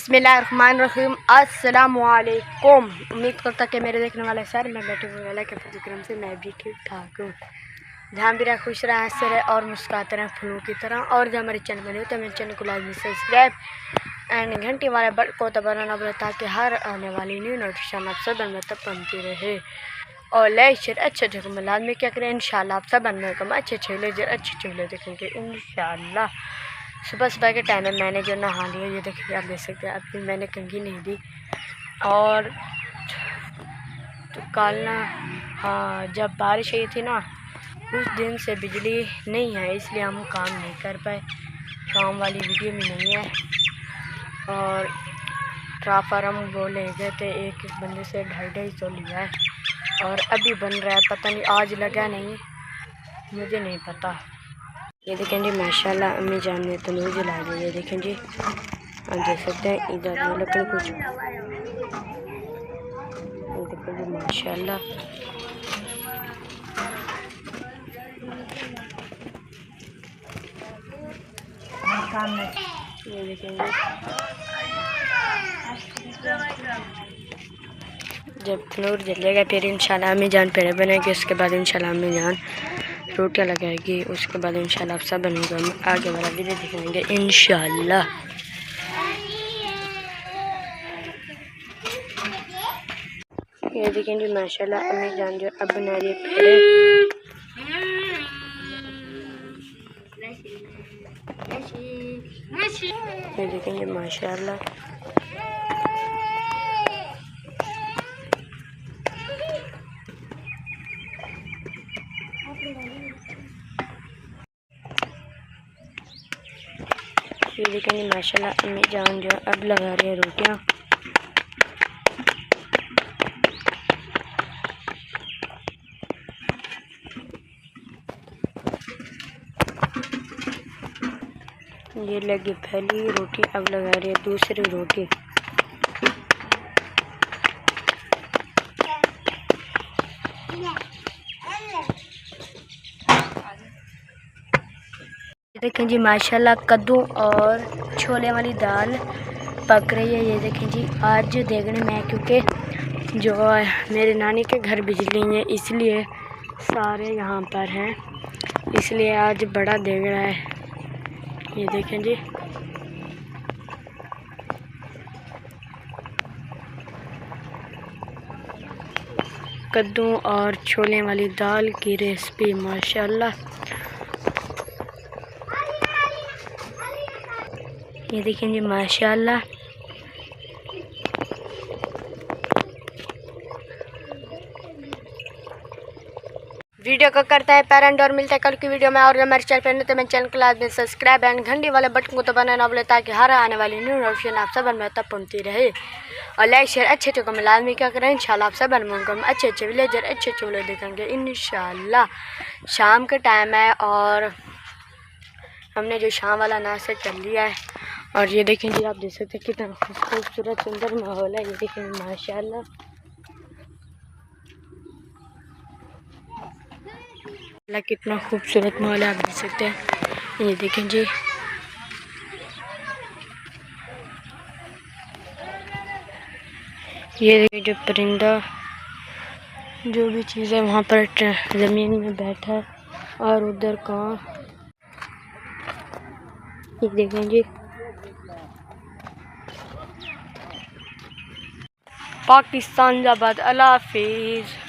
बिस्मिल्लाहिर्रहमानिर्रहीम। अस्सलामुअलैकुम। उम्मीद करता कि मेरे देखने वाले सर मैं बैठे हुए वाला के फजक्रम से मैं भी ठीक ठाक हूँ। जहाँ भी रहे खुश रहे, हंसते रहे और मुस्कुराते रहे फूलों की तरह। और जब हमारे चैनल बने तो मेरे चैनल को लाजमी सब्सक्राइब एंड घंटी वाले बटन को दबाना बोले ताकि हर आने वाली न्यू नोटिफिकेशन आप सब में तब बनती रहे। और लाइक शेयर अच्छे अच्छे को लाजमी क्या करें इंशाल्लाह। आप सब बनने कम अच्छे वीडियो देखेंगे इंशाल्लाह। सुबह सुबह के टाइम में मैंने जो नहा लिया, ये देखिए आप देख सकते हैं। अभी मैंने कंघी नहीं दी। और तो कल ना हाँ जब बारिश आई थी ना उस दिन से बिजली नहीं है, इसलिए हम काम नहीं कर पाए। काम वाली वीडियो भी नहीं है। और ट्रांसफार्मर वो ले गए थे एक बंदे से 250 लिया है और अभी बन रहा है। पता नहीं आज लगा नहीं, मुझे नहीं पता। ये देखें जी माशाल्लाह अम्मी जान ने तंदूर जला दिया। ये देखें जी आप देख सकते हैं इधर लकड़ी कुछ। ये देखें जी माशाल्लाह ये देखें जी। जब तंदूर जलेगा फिर इंशाल्लाह अम्मी जान पेड़े बनेगी। उसके बाद इंशाल्लाह अम्मी जान रोटियाँ लगाएगी। उसके बाद इंशाल्लाह आप सब बनेगा। आगे वाला वीडियो दिखाएंगे इंशाल्लाह। ये देखें जी माशाल्लाह अम्मी जान जो अब बना रही है पेड़े। ये देखें जी माशाल्लाह ये देखें जी माशाल्लाह अम्मी जान जो अब लगा रही है रोटियाँ। ये लगी पहली रोटी, अब लगा रही है दूसरी रोटी। देखें जी माशाल्लाह कद्दू और छोले वाली दाल पक रही है। ये देखें जी आज देखने में क्योंकि जो मेरे नानी के घर बिजली है इसलिए सारे यहाँ पर हैं, इसलिए आज बड़ा देख रहा है। ये देखें जी कद्दू और छोले वाली दाल की रेसिपी माशाल्लाह। ये देखें जी माशाल्लाह वीडियो को करता है पेरेंट और मिलता है कल की वीडियो में। और हमारे चैनल पर नहीं तो मेरे चैनल क्लास में सब्सक्राइब एंड घंटी वाले बटन को दबाना ना भूलें ताकि हर आने वाली न्यू नोटिफिकेशन आप सब में तब पहुंचती रहे। और लाइक शेयर अच्छे अच्छे को लाजमी क्या करें इंशाल्लाह। आप सब अच्छे विलेजर अच्छे वीडियो देखेंगे इंशाल्लाह। शाम का टाइम है और हमने जो शाम वाला नाश्ता कर लिया है। और ये देखें जी आप देख सकते हैं कितना खूबसूरत सुंदर माहौल है। ये देखें माशाल्लाह कितना खूबसूरत माहौल है, आप देख सकते हैं। ये देखें जी ये देखें जो परिंदा जो भी चीज़ है वहाँ पर ज़मीन में बैठा है। और उधर कहाँ ये देखें जी पाकिस्तान जिंदाबाद। अल्लाह हाफिज़।